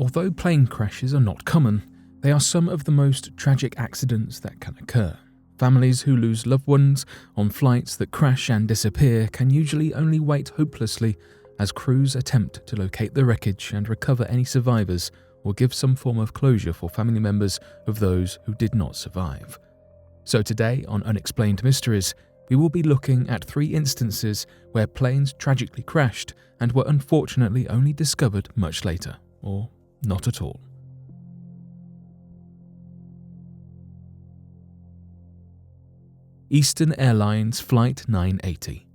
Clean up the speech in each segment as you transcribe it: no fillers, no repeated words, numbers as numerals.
although plane crashes are not common, they are some of the most tragic accidents that can occur. Families who lose loved ones on flights that crash and disappear can usually only wait hopelessly as crews attempt to locate the wreckage and recover any survivors or give some form of closure for family members of those who did not survive. So today on Unexplained Mysteries, we will be looking at 3 instances where planes tragically crashed and were unfortunately only discovered much later, or not at all. Eastern Airlines Flight 980.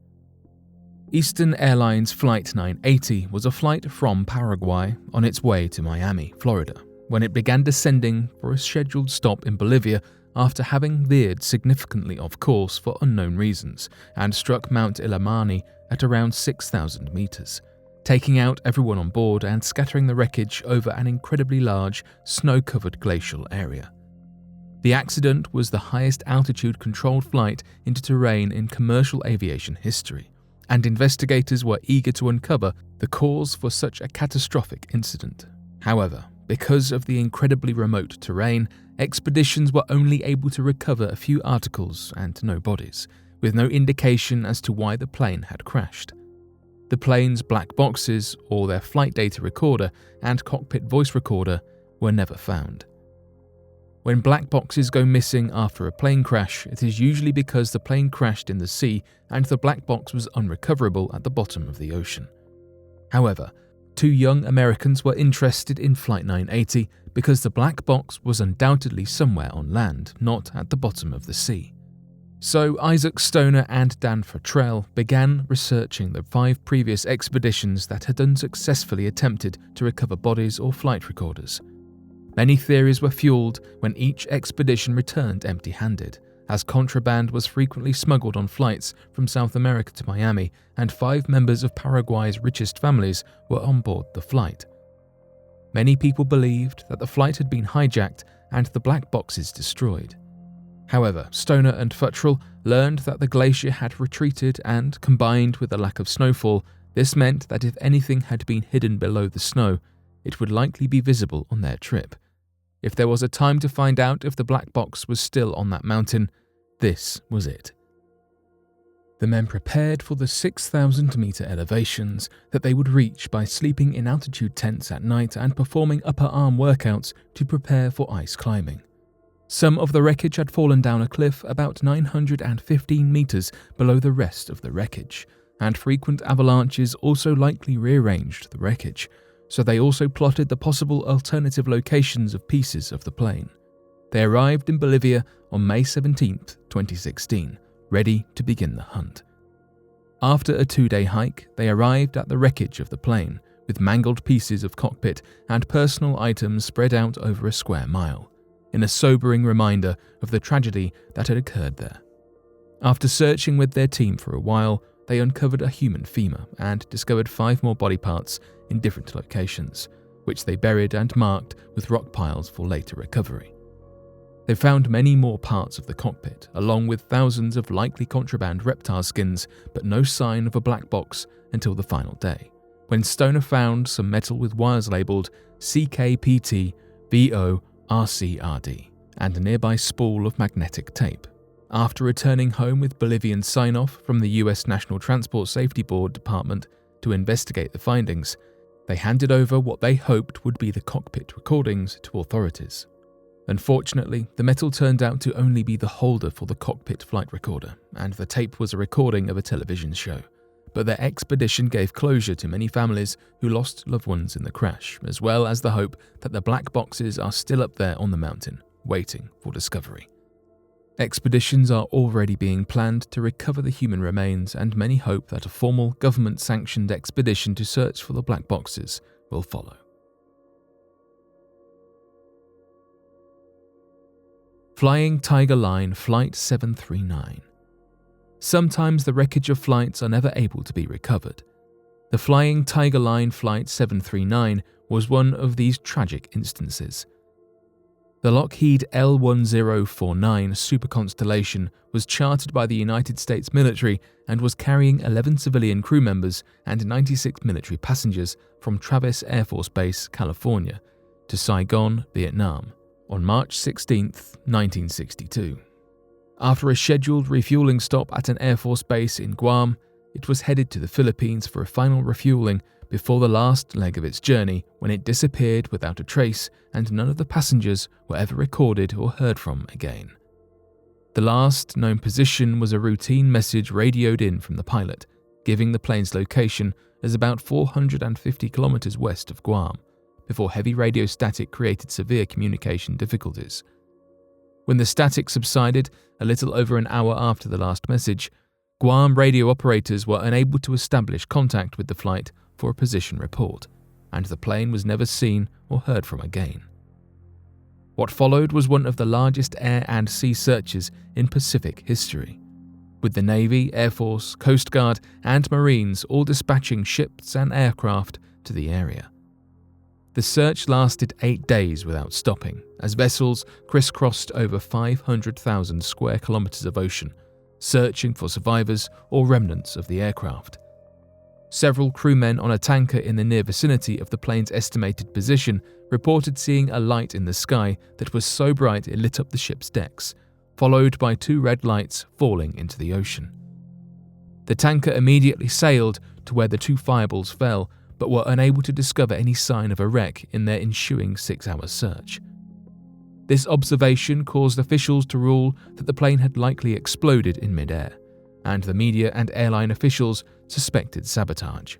Eastern Airlines Flight 980 was a flight from Paraguay on its way to Miami, Florida, when it began descending for a scheduled stop in Bolivia after having veered significantly off course for unknown reasons and struck Mount Illimani at around 6,000 meters, taking out everyone on board and scattering the wreckage over an incredibly large, snow-covered glacial area. The accident was the highest altitude controlled flight into terrain in commercial aviation history, and investigators were eager to uncover the cause for such a catastrophic incident. However, because of the incredibly remote terrain, expeditions were only able to recover a few articles and no bodies, with no indication as to why the plane had crashed. The plane's black boxes, or their flight data recorder and cockpit voice recorder, were never found. When black boxes go missing after a plane crash, it is usually because the plane crashed in the sea and the black box was unrecoverable at the bottom of the ocean. However, 2 young Americans were interested in Flight 980 because the black box was undoubtedly somewhere on land, not at the bottom of the sea. So Isaac Stoner and Dan Futrell began researching the 5 previous expeditions that had unsuccessfully attempted to recover bodies or flight recorders. Many theories were fueled when each expedition returned empty-handed, as contraband was frequently smuggled on flights from South America to Miami, and 5 members of Paraguay's richest families were on board the flight. Many people believed that the flight had been hijacked and the black boxes destroyed. However, Stoner and Futrell learned that the glacier had retreated and, combined with the lack of snowfall, this meant that if anything had been hidden below the snow, it would likely be visible on their trip. If there was a time to find out if the black box was still on that mountain, this was it. The men prepared for the 6,000-meter elevations that they would reach by sleeping in altitude tents at night and performing upper arm workouts to prepare for ice climbing. Some of the wreckage had fallen down a cliff about 915 meters below the rest of the wreckage, and frequent avalanches also likely rearranged the wreckage, so they also plotted the possible alternative locations of pieces of the plane. They arrived in Bolivia on May 17, 2016, ready to begin the hunt. After a 2-day hike, they arrived at the wreckage of the plane, with mangled pieces of cockpit and personal items spread out over a square mile, in a sobering reminder of the tragedy that had occurred there. After searching with their team for a while, they uncovered a human femur and discovered 5 more body parts in different locations, which they buried and marked with rock piles for later recovery. They found many more parts of the cockpit, along with thousands of likely contraband reptile skins, but no sign of a black box until the final day, when Stoner found some metal with wires labelled CKPT VO-RCRD and a nearby spool of magnetic tape. After returning home with Bolivian sign-off from the US National Transport Safety Board Department to investigate the findings, they handed over what they hoped would be the cockpit recordings to authorities. Unfortunately, the metal turned out to only be the holder for the cockpit flight recorder, and the tape was a recording of a television show. But their expedition gave closure to many families who lost loved ones in the crash, as well as the hope that the black boxes are still up there on the mountain, waiting for discovery. Expeditions are already being planned to recover the human remains, and many hope that a formal government-sanctioned expedition to search for the black boxes will follow. Flying Tiger Line Flight 739. Sometimes the wreckage of flights are never able to be recovered. The Flying Tiger Line Flight 739 was one of these tragic instances. The Lockheed L-1049 Super Constellation was chartered by the United States military and was carrying 11 civilian crew members and 96 military passengers from Travis Air Force Base, California, to Saigon, Vietnam, on March 16, 1962. After a scheduled refueling stop at an Air Force base in Guam, it was headed to the Philippines for a final refueling before the last leg of its journey, when it disappeared without a trace and none of the passengers were ever recorded or heard from again. The last known position was a routine message radioed in from the pilot, giving the plane's location as about 450 kilometers west of Guam, before heavy radio static created severe communication difficulties. When the static subsided a little over an hour after the last message, Guam radio operators were unable to establish contact with the flight for a position report, and the plane was never seen or heard from again. What followed was one of the largest air and sea searches in Pacific history, with the Navy, Air Force, Coast Guard, and Marines all dispatching ships and aircraft to the area. The search lasted 8 days without stopping, as vessels crisscrossed over 500,000 square kilometers of ocean, searching for survivors or remnants of the aircraft. Several crewmen on a tanker in the near vicinity of the plane's estimated position reported seeing a light in the sky that was so bright it lit up the ship's decks, followed by 2 red lights falling into the ocean. The tanker immediately sailed to where the 2 fireballs fell, but were unable to discover any sign of a wreck in their ensuing 6-hour search. This observation caused officials to rule that the plane had likely exploded in mid-air, and the media and airline officials suspected sabotage.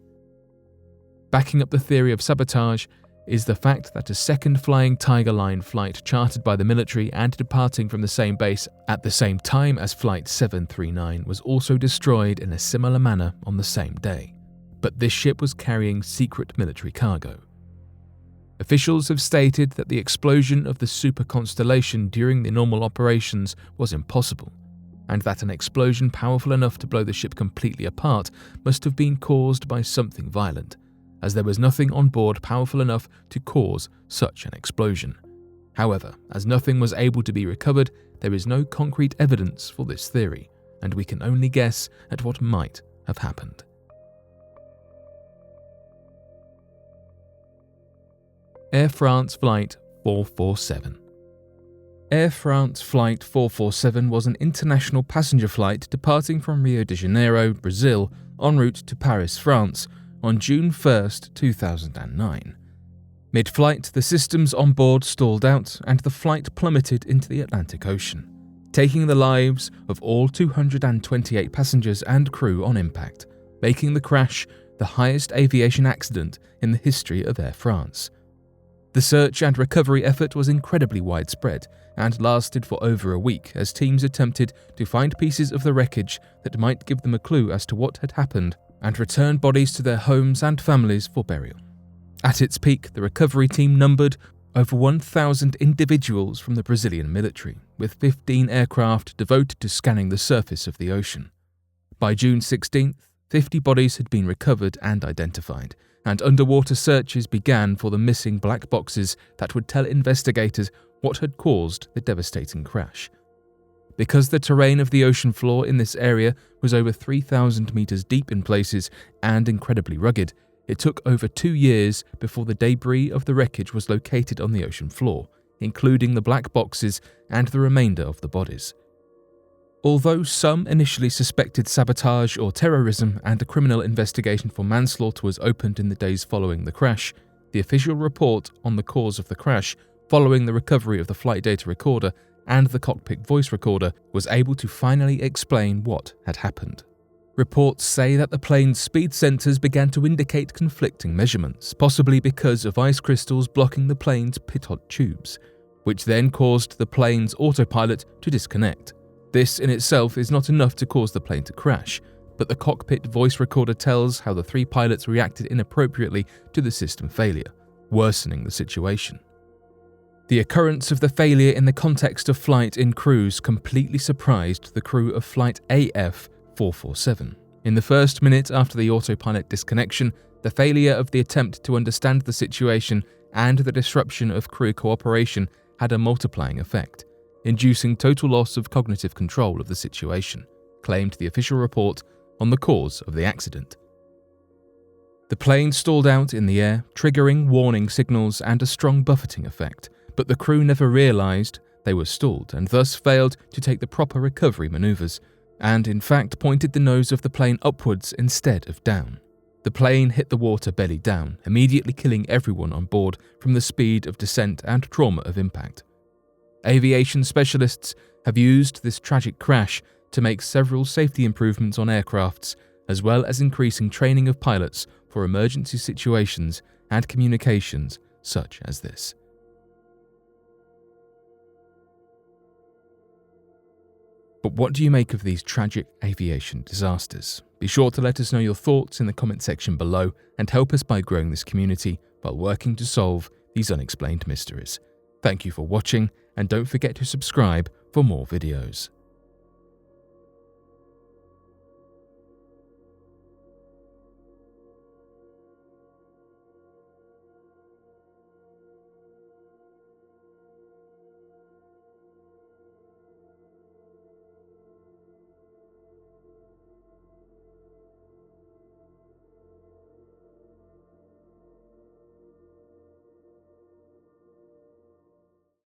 Backing up the theory of sabotage is the fact that a second Flying Tiger Line flight chartered by the military and departing from the same base at the same time as Flight 739 was also destroyed in a similar manner on the same day, but this ship was carrying secret military cargo. Officials have stated that the explosion of the Super Constellation during the normal operations was impossible, and that an explosion powerful enough to blow the ship completely apart must have been caused by something violent, as there was nothing on board powerful enough to cause such an explosion. However, as nothing was able to be recovered, there is no concrete evidence for this theory, and we can only guess at what might have happened. Air France Flight 447. Air France Flight 447 was an international passenger flight departing from Rio de Janeiro, Brazil, en route to Paris, France, on June 1, 2009. Mid-flight, the systems on board stalled out and the flight plummeted into the Atlantic Ocean, taking the lives of all 228 passengers and crew on impact, making the crash the highest aviation accident in the history of Air France. The search and recovery effort was incredibly widespread and lasted for over a week as teams attempted to find pieces of the wreckage that might give them a clue as to what had happened and return bodies to their homes and families for burial. At its peak, the recovery team numbered over 1,000 individuals from the Brazilian military, with 15 aircraft devoted to scanning the surface of the ocean. By June 16th, 50 bodies had been recovered and identified, and underwater searches began for the missing black boxes that would tell investigators what had caused the devastating crash. Because the terrain of the ocean floor in this area was over 3,000 meters deep in places and incredibly rugged, it took over 2 years before the debris of the wreckage was located on the ocean floor, including the black boxes and the remainder of the bodies. Although some initially suspected sabotage or terrorism and a criminal investigation for manslaughter was opened in the days following the crash, the official report on the cause of the crash, following the recovery of the flight data recorder and the cockpit voice recorder, was able to finally explain what had happened. Reports say that the plane's speed sensors began to indicate conflicting measurements, possibly because of ice crystals blocking the plane's pitot tubes, which then caused the plane's autopilot to disconnect. This in itself is not enough to cause the plane to crash, but the cockpit voice recorder tells how the 3 pilots reacted inappropriately to the system failure, worsening the situation. The occurrence of the failure in the context of flight in cruise completely surprised the crew of Flight AF 447. In the first minute after the autopilot disconnection, the failure of the attempt to understand the situation and the disruption of crew cooperation had a multiplying effect, inducing total loss of cognitive control of the situation, claimed the official report on the cause of the accident. The plane stalled out in the air, triggering warning signals and a strong buffeting effect, but the crew never realized they were stalled and thus failed to take the proper recovery maneuvers, and in fact pointed the nose of the plane upwards instead of down. The plane hit the water belly down, immediately killing everyone on board from the speed of descent and trauma of impact. Aviation specialists have used this tragic crash to make several safety improvements on aircrafts, as well as increasing training of pilots for emergency situations and communications such as this. But what do you make of these tragic aviation disasters? Be sure to let us know your thoughts in the comment section below and help us by growing this community while working to solve these unexplained mysteries. Thank you for watching, and don't forget to subscribe for more videos.